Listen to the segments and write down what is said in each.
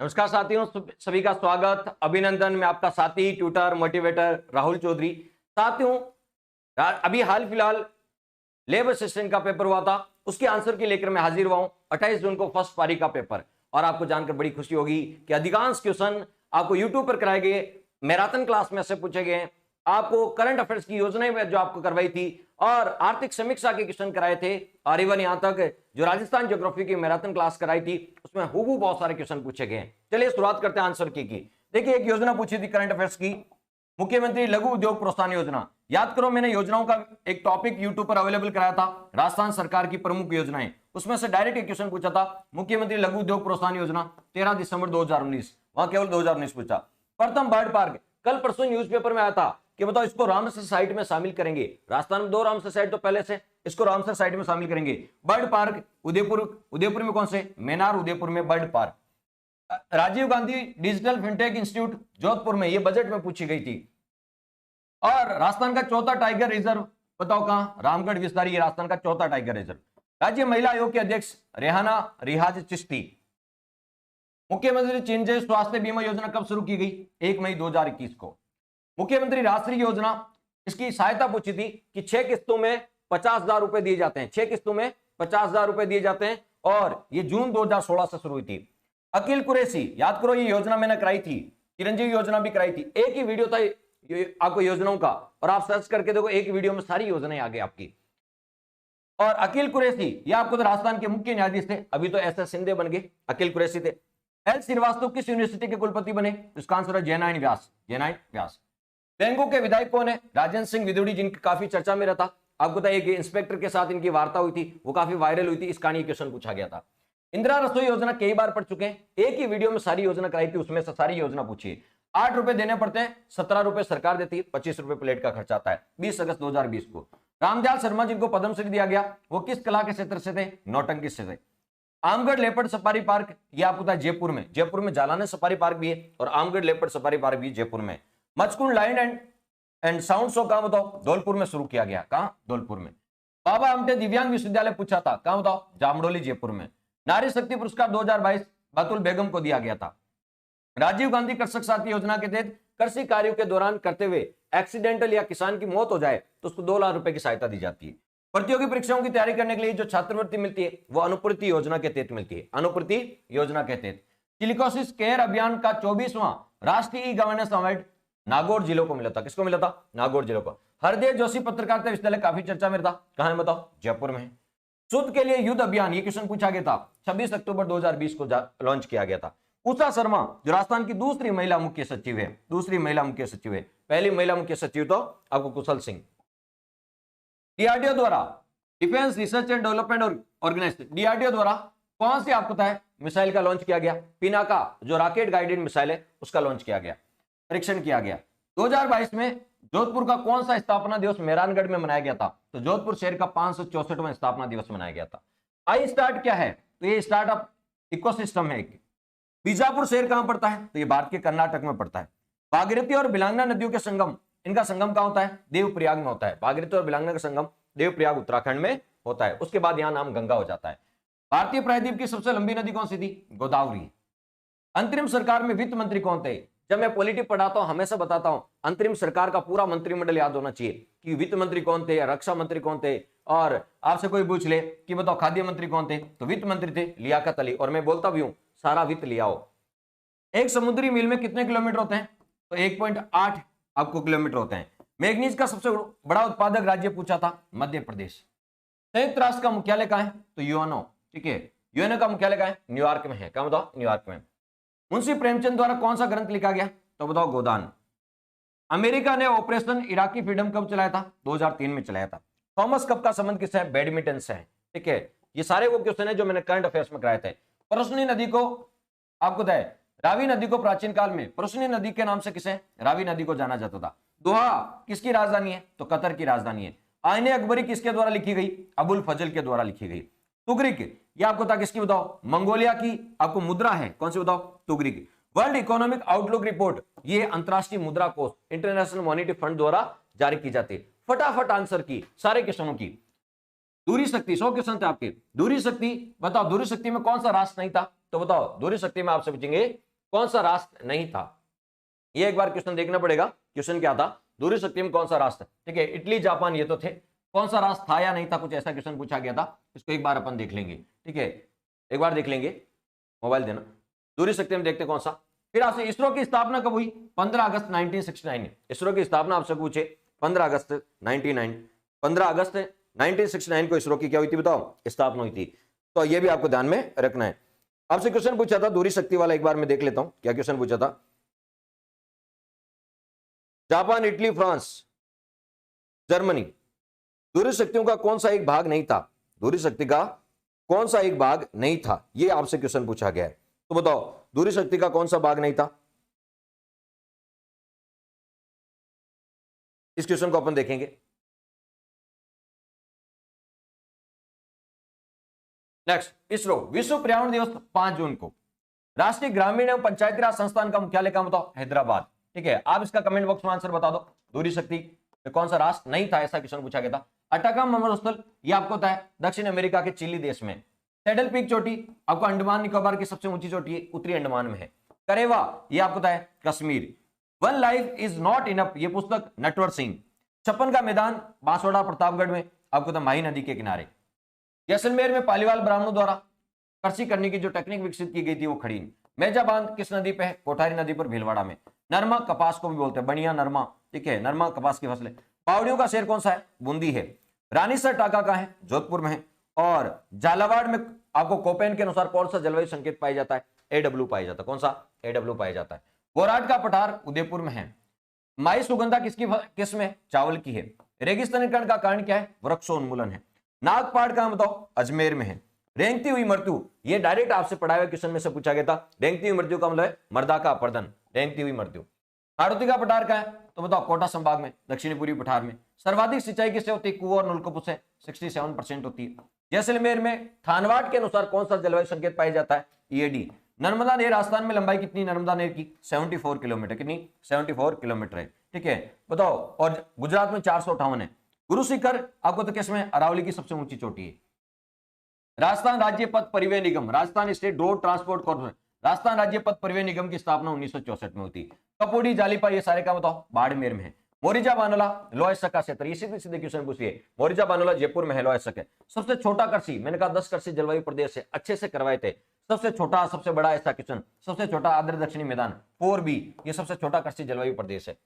नमस्कार साथियों, सभी का स्वागत, अभिनंदन। मैं आपका साथी ट्यूटर मोटिवेटर राहुल चौधरी। साथियों, अभी हाल फिलहाल लेब असिस्टेंट का पेपर हुआ था, उसके आंसर की लेकर मैं हाजिर हुआ हूं। 28 जून को फर्स्ट पारी का पेपर, और आपको जानकर बड़ी खुशी होगी कि अधिकांश क्वेश्चन आपको यूट्यूब पर कराए गए मैराथन क्लास में से पूछे गए। आपको करंट अफेयर्स की योजनाएं में जो आपको करवाई थी और आर्थिक समीक्षा के क्वेश्चन कराए थे, और इवन यहां तक जो राजस्थान ज्योग्राफी की मैराथन क्लास कराई थी उसमें हूबहू बहुत सारे क्वेश्चन पूछे गए। चलिए शुरुआत करते हैं आंसर की। देखिए, एक योजना पूछी थी करंट अफेयर्स की, मुख्यमंत्री लघु उद्योग प्रोत्साहन योजना। याद करो, मैंने योजनाओं का एक टॉपिक यूट्यूब पर अवेलेबल कराया था, राजस्थान सरकार की प्रमुख योजनाएं। उसमें से डायरेक्ट एक क्वेश्चन पूछा था, मुख्यमंत्री लघु उद्योग प्रोत्साहन योजना, 13 दिसंबर 2019। वहां केवल 2019 पूछा। प्रथम बर्ड पार्क, कल परसों न्यूज़पेपर में आया था कि बताओ इसको रामसर साइट में शामिल करेंगे। राजस्थान में 2 रामसर साइट तो पहले से, इसको रामसर साइट में शामिल करेंगे। बर्ड पार्क उदयपुर में कौन से? मैनार उदयपुर में bird park. Rajiv Gandhi digital fintech institute Jodhpur में, ये बजट में पूछी गई थी। और राजस्थान का चौथा टाइगर रिजर्व बताओ कहां? रामगढ़ विस्तार, ये राजस्थान का चौथा टाइगर रिजर्व। राज्य महिला आयोग के अध्यक्ष रेहाना रियाज चिश्ती। मुख्यमंत्री चिंजय स्वास्थ्य बीमा योजना कब शुरू की गई? 1 मई 2021 को। मुख्यमंत्री राष्ट्रीय योजना, इसकी सहायता पूछी थी कि 6 किस्तों में 50,000 रुपए दिए जाते हैं। 6 किस्तों में 50,000 रुपए दिए जाते हैं, और ये जून 2016 से शुरू हुई थी। अकील कुरैशी, याद करो ये योजना मैंने कराई थी, चिरंजीवी योजना भी कराई थी। एक ही वीडियो था आपको योजनाओं का, और आप सर्च करके देखो, एक वीडियो में सारी योजनाएं आ गई आपकी। और अकील कुरैशी, ये आपको तो राजस्थान के मुख्य न्यायाधीश थे, अभी तो एस एस शिंदे बन गए, अकील कुरैशी थे। एल श्रीवास्तव किस यूनिवर्सिटी के कुलपति बने? इसका आंसर है जयनारायण व्यास। जयनारायण व्यास। बेंगो के विधायक कौन है? राजेंद्र सिंह विदुड़ी, जिनकी काफी चर्चा में रहता। आपको बताइए कि इंस्पेक्टर के साथ इनकी वार्ता हुई थी, वो काफी वायरल हुई थी, इसका नहीं क्वेश्चन पूछा गया था। इंदिरा रसोई योजना कई बार पढ़ चुके हैं, एक ही वीडियो में सारी योजना कराई थी, उसमें से सारी योजना पूछी। 8 रुपए देने पड़ते हैं, 17 रुपए सरकार देती है, 25 रुपए प्लेट का खर्चा आता है। 20 अगस्त 2020 को। रामदयाल शर्मा, जिनको पद्मश्री दिया गया, वो किस कला के क्षेत्र से थे? नौटंकी से थे। आमगढ़ लेपर्ड सफारी पार्क, ये आपको पता है जयपुर में, जयपुर में जालाना सफारी पार्क भी है, और आमगढ़ लेपर्ड सफारी पार्क भी जयपुर में। Machkund line and sound show कहां बताओ? धौलपुर में शुरू किया गया। कहां? धौलपुर में। बाबा आमटे दिव्यांग विश्वविद्यालय पूछा था, कहां बताओ? जामडोली जयपुर में। नारी शक्ति पुरस्कार 2022 बातुल बेगम को दिया गया था। राजीव गांधी कृषक साथी योजना के तहत कृषि कार्यों के दौरान करते हुए एक्सीडेंटल या किसान की मौत हो जाए तो उसको 2 लाख रुपए की सहायता दी जाती है। प्रतियोगी परीक्षाओं की तैयारी करने के लिए जो छात्रवृत्ति मिलती है वो अनुपूर्ति योजना के तहत मिलती है। अनुपूर्ति योजना के तहत सिलिकोसिस केयर अभियान का 24वां राष्ट्रीय ई गवर्नेंस अवार्ड नागौर जिलों को मिला था। किसको मिला था? नागौर जिलों को। हरदेव जोशी पत्रकारिता विश्वविद्यालय काफी चर्चा में था, कहां है बताओ? जयपुर में है। शुद्ध के लिए युद्ध अभियान, ये क्वेश्चन पूछा गया था, 26 अक्टूबर 2020 को लॉन्च किया गया था। उषा शर्मा, जो राजस्थान की दूसरी महिला मुख्य सचिव है, दूसरी महिला मुख्य सचिव है। पहली महिला मुख्य सचिव तो आपको कुशल सिंह। डीआरडीओ द्वारा, defence research and development organisation, DRDO द्वारा कौन सी आपको पता है मिसाइल का लॉन्च किया गया? पिनाका, जो रॉकेट गाइडेड मिसाइल है, उसका लॉन्च किया गया, परीक्षण किया गया। 2022 में जोधपुर का कौन सा स्थापना दिवस मेहरानगढ़ में मनाया गया था? तो जोधपुर शहर का 564वां स्थापना दिवस मनाया गया था। आई स्टार्ट क्या है? तो ये स्टार्टअप इकोसिस्टम है। बीजापुर शहर कहां पड़ता है? तो ये भारत के कर्नाटक में पड़ता है। भागीरथी और बिलांगना नदियों के संगम, इनका संगम कहां होता है? देवप्रयाग में होता है। भागीरथी और बिलांगना का संगम देवप्रयाग उत्तराखंड में होता है। उसके बाद यहां नाम गंगा हो जाता है। भारतीय प्रायद्वीप की सबसे लंबी नदी कौन सी थी? गोदावरी। अंतरिम सरकार में वित्त मंत्री कौन थे? जब मैं पॉलिटिक्स पढ़ाता हूं हमेशा बताता हूं, अंतरिम सरकार का पूरा मंत्रिमंडल याद होना चाहिए कि वित्त मंत्री कौन थे, रक्षा मंत्री कौन थे, और आपसे कोई पूछ ले कि बताओ खाद्य मंत्री कौन थे, तो वित्त मंत्री थे लियाकत अली। और मैं बोलता भी हूं सारा वित्त ले आओ। एक समुद्री मील में कितने किलोमीटर होते हैं? तो 1.8 आपको किलोमीटर होते हैं। मैग्नीज का सबसे बड़ा उत्पादक राज्य पूछा था, मध्य प्रदेश। संयुक्त राष्ट्र का मुख्यालय कहां है? तो यूएनओ। ठीक है, यूएनओ का मुख्यालय कहां है? न्यूयॉर्क में है। कहां बताओ? न्यूयॉर्क में। मुंशी प्रेमचंद द्वारा कौन सा ग्रंथ लिखा गया? तो बताओ गोदान। अमेरिका ने ऑपरेशन इराकी फ्रीडम कब चलाया था? 2003 में चलाया था। थॉमस कप का संबंध किससे है? बैडमिंटन से है। ठीक है, ये सारे वो क्वेश्चन है जो मैंने करंट अफेयर्स में कराए थे। परसनी नदी को आपको है, रावी नदी को प्राचीन काल में परसनी नदी के नाम से किसे रावी नदी को जाना जाता था। दोहा किसकी राजधानी है? तो कतर की राजधानी है। आईने अकबरी किसके द्वारा लिखी गई? अबुल फजल के द्वारा लिखी गई। तुगरिक, ये आपको था किसकी बताओ? मंगोलिया की आपको मुद्रा है, कौन सी बताओ? Tugrik. World economic outlook report, ये अंतरराष्ट्रीय मुद्रा कोष इंटरनेशनल मॉनिटरी फंड द्वारा जारी की जाती है। फटाफट आंसर की सारे क्वेश्चनों की। दूरी शक्ति 100 क्वेश्चन थे आपके। दूरी शक्ति बताओ, दूरी शक्ति में कौन सा राष्ट्र नहीं था? तो बताओ दूरी शक्ति में आपसे पूछेंगे कौन सा राष्ट्र नहीं था। ये एक बार क्वेश्चन देखना पड़ेगा, क्वेश्चन क्या था, दूरी शक्ति में कौन सा राष्ट्र। ठीक है, इटली जापान ये तो थे, कौन सा राष्ट्र था या नहीं था, कुछ ऐसा क्वेश्चन पूछा गया था। इसको एक बार अपन देख लेंगे। ठीक है, एक बार देख लेंगे, मोबाइल देना। दूरी शक्ति में देखते कौन सा। फिर आपसे इसरो की स्थापना कब हुई? 15 अगस्त 1969। इसरो की स्थापना आपसे पूछे 15 अगस्त 1969 को इसरो की क्या हुई थी बताओ, स्थापना हुई थी। तो ये भी आपको ध्यान में रखना है। आपसे क्वेश्चन पूछा था दूरी शक्ति वाला, एक बार मैं देख लेता हूं क्या क्वेश्चन पूछा था। जापान, इटली, फ्रांस, जर्मनी, दूरी शक्तियों का कौन सा एक भाग नहीं था? दूरी शक्ति का कौन सा एक भाग नहीं था, ये आपसे क्वेश्चन पूछा गया है। तो बताओ दूरी शक्ति का कौन सा भाग नहीं था। इस क्वेश्चन को अपन देखेंगे। नेक्स्ट, इसरो विश्व पर्यावरण दिवस 5 जून को। राष्ट्रीय ग्रामीण एवं पंचायती राज संस्थान का मुख्यालय कहां बताओ? हैदराबाद। ठीक है, आप इसका कमेंट बॉक्स में आंसर बता दो। दूरी शक्ति कौन सा राष्ट्र नहीं था, ऐसा क्वेश्चन पूछा गया था। अटाकामा मरुस्थल ये आपको होता है दक्षिण अमेरिका के चिली देश में। सैडल पीक चोटी आपको अंडमान निकोबार की सबसे ऊंची चोटी है, उत्तरी अंडमान में है। करेवा ये आपको होता है Kashmir. One life is not enough ये पुस्तक नटवर सिंह। छप्पन का मैदान बांसवाड़ा प्रतापगढ़ में आपको होता है माही नदी के किनारे। जैसलमेर में पालीवाल ब्राह्मणों द्वारा कृषि करने की जो टेक्निक विकसित की गई थी वो खड़ी। मेजा बांध किस नदी पे है? कोठारी नदी पर भीलवाड़ा में। नरमा कपास को भी बोलते हैं, बनिया नरमा। ठीक है, नरमा कपास की फसलें। पावड़ियों का शहर कौन सा है? बूंदी है। रानीसर टाका का है? जोधपुर में है। और झालावाड़ में आपको कोपेन के अनुसार कौन सा जलवायु संकेत पाया जाता है? AW पाया जाता है। कौन सा? AW पाया जाता है। गोराट का पठार उदयपुर में है। माई सुगंधा किसकी किस्म है? चावल की है। रेगिस्तानीकरण का कारण क्या है? वृक्षोन्मूलन है। नागपाड़ का बताओ? अजमेर में है। रेंगती हुई मृत्यु ये डायरेक्ट आपसे पढ़ाए हुए क्वेश्चन में से पूछा गया था। रेंगती हुई मृत्यु का मतलब है मर्दा का अपर्दन, रेंगती हुई मृत्यु। हाड़ौती का पठार का है? तो बताओ कोटा संभाग में, दक्षिणी पूर्वी पठार में। सर्वाधिक सिंचाई किससे होती है? कुआं और नलकूपों से 67% होती है। जैसलमेर में थानवाट के अनुसार कौन सा जलवायु संकेत पाया जाता है? EAD। नर्मदा नहर राजस्थान में लंबाई कितनी नर्मदा नहर की? 74 किलोमीटर। कितनी? 74 किलोमीटर है। ठीक है, बताओ। और गुजरात में 458 है। गुरु शिखर आपको तो किसमें? अरावली की सबसे ऊंची चोटी है। राजस्थान राज्य पथ परिवहन निगम, Rajasthan state road transport corporation, Rajasthan राज्य पथ परिवहन निगम की स्थापना 1964 में हुई थी। कपोडी, जालीपा ये सारे का बताओ? बाड़मेर में है। मोरिजा बानोला लोहसक का क्षेत्र, ये सीधे सीधे क्वेश्चन पूछिए। मोरिजा बानोला जयपुर में है, लोहसक है। सबसे छोटा कृषि, मैंने कहा 10 कृषि जलवायु प्रदेश है, अच्छे से करवाए थे। सबसे छोटा सबसे बड़ा ऐसा क्वेश्चन, सबसे छोटा आर्द्र दक्षिणी मैदान 4B, ये सबसे छोटा कृषि जलवायु प्रदेश है।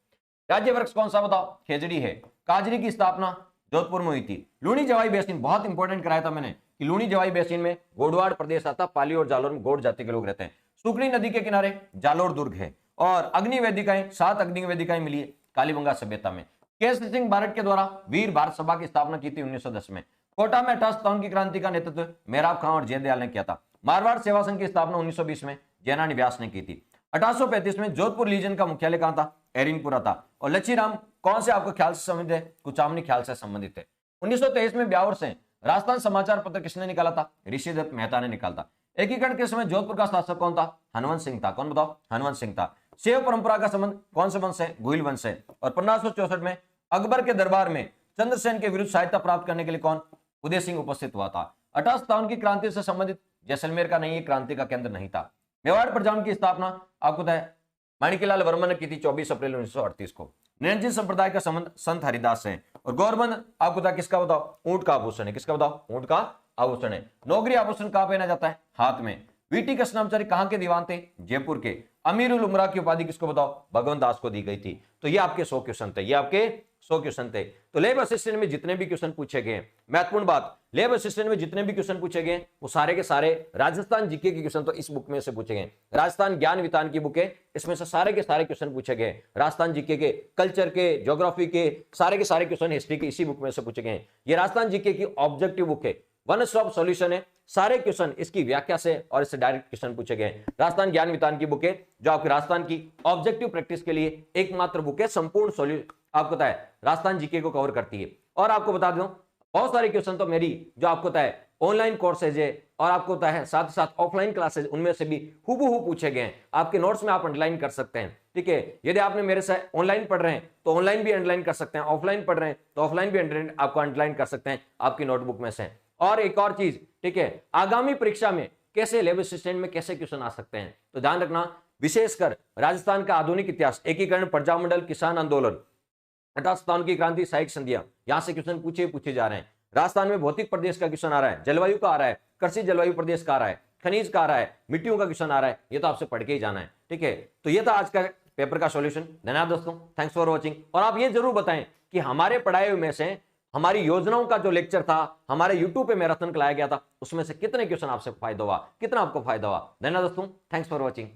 राज्य वृक्ष कौन सा बताओ? खेजड़ी है। काजरी की स्थापना जोधपुर में हुई थी। लूणी जवाई बेसिन बहुत इंपॉर्टेंट कराया था मैंने कि लूणी जवाई बेसिन में गोडवाड़ प्रदेश आता, पाली और जालोर में गोड जाति के लोग रहते हैं। सुकड़ी नदी के किनारे जालोर दुर्ग है। और अग्नि वेदिकाएं 7 अग्नि वेदिकाएं मिली है कालीबंगा सभ्यता में। केसरी सिंह भारत के द्वारा वीर भारत सभा की स्थापना की थी 1910 में। कोटा में 58 की क्रांति का नेतृत्व मेहराब खां और जयदयाल ने किया था। मारवाड़ सेवा संघ की स्थापना 1920 में जैनानी व्यास ने की थी। 1835 में जोधपुर लीजन का मुख्यालय कहां था? एरिनपुरा था। और लच्छीराम कौन से आपको ख्याल से संबंधित है? कुचामनी ख्याल से संबंधित है। 1923 में ब्यावर से राजस्थान समाचार पत्र किसने निकाला था? ऋषिदत्त मेहता ने निकाला था। एकीकरण के समय जोधपुर का शासक कौन था? हनुमंत सिंह था। कौन बताओ? हनुमंत सिंह था। शैव परंपरा का संबंध कौन से वंश से? गुहिल वंश से। और 1564 में अकबर के दरबार में चंद्रसेन के विरुद्ध सहायता प्राप्त करने के लिए कौन? उदय सिंह उपस्थित हुआ था। 1857 की क्रांति से संबंधित जैसलमेर का नहीं, ये क्रांति का केंद्र नहीं था। मेवाड़ प्रजावन की स्थापना आपको है माणिक्यलाल वर्मा ने की थी 24 अप्रैल 1938 को। निरंजन संप्रदाय का संबंध संत हरिदास से। और गौरबंद आपको था किसका बताओ? ऊंट का आभूषण है। किसका बताओ? ऊंट का आभूषण है। नौकरी आभूषण कहां पहना जाता है? हाथ में। वीटी कृष्णाचार्य कहां के दीवान थे? जयपुर के। अमीर उल उमरा की उपाधि किसको बताओ? भगवंत दास को दी गई थी। तो ये आपके 100 क्वेश्चन थे, ये आपके 100 क्वेश्चन थे। तो लैब असिस्टेंट में जितने भी क्वेश्चन पूछे गए, महत्वपूर्ण बात, लैब असिस्टेंट में जितने भी क्वेश्चन पूछे गए वो सारे के सारे राजस्थान जीके के क्वेश्चन तो इस बुक में से पूछे गए। राजस्थान ज्ञान वितान की बुक है, इसमें से सारे के सारे क्वेश्चन पूछे गए। राजस्थान जीके के, कल्चर के, ज्योग्राफी के सारे क्वेश्चन हिस्ट्री के इसी बुक में से पूछे गए। ये राजस्थान जीके की ऑब्जेक्टिव बुक है, वन स्टॉप सॉल्यूशन है। सारे क्वेश्चन इसकी व्याख्या से और इससे डायरेक्ट क्वेश्चन पूछे गए। राजस्थान ज्ञान वितान की बुक है जो आपके राजस्थान की ऑब्जेक्टिव प्रैक्टिस के लिए एकमात्र बुक है, संपूर्ण सॉल्यूशन आपको पता है राजस्थान जीके को कवर करती है। और आपको बता दूं बहुत सारे क्वेश्चन तो मेरी जो आपको पता है ऑनलाइन कोर्सेज है और आपको होता है साथ ही साथ ऑफलाइन क्लासेज, उनमें से भी हूबहू पूछे गए हैं। आपके नोट्स में आप अंडरलाइन कर सकते हैं। ठीक है, यदि आपने मेरे से ऑनलाइन पढ़ रहे हैं तो ऑनलाइन भी अंडरलाइन कर सकते हैं, ऑफलाइन पढ़ रहे हैं तो ऑफलाइन भी आपको अंडरलाइन कर सकते हैं आपकी नोटबुक में से। और एक और चीज, ठीक है, आगामी परीक्षा में कैसे लैब असिस्टेंट में कैसे क्वेश्चन आ सकते हैं, तो ध्यान रखना, विशेषकर राजस्थान का आधुनिक इतिहास, एकीकरण, प्रजामंडल, किसान आंदोलन, 1857 की क्रांति, सहायक संधियां, यहां से क्वेश्चन पूछे जा रहे हैं। राजस्थान में भौतिक प्रदेश का क्वेश्चन आ रहा है, जलवायु का आ रहा है, कृषि जलवायु प्रदेश का आ रहा है, खनिज का आ रहा है, मिट्टियों का क्वेश्चन आ रहा है। ये तो आपसे पढ़ के ही जाना है। ठीक है, तो ये था आज का पेपर का सॉल्यूशन। धन्यवाद दोस्तों, थैंक्स फॉर वॉचिंग। और आप ये जरूर बताएं कि हमारे पढ़ाए हुए में से हमारी योजनाओं का जो लेक्चर था हमारे यूट्यूब पे मैराथन कराया गया था, उसमें से कितने क्वेश्चन आपसे फायदा हुआ, कितना आपको फायदा हुआ। धन्यवाद दोस्तों, थैंक्स फॉर वॉचिंग।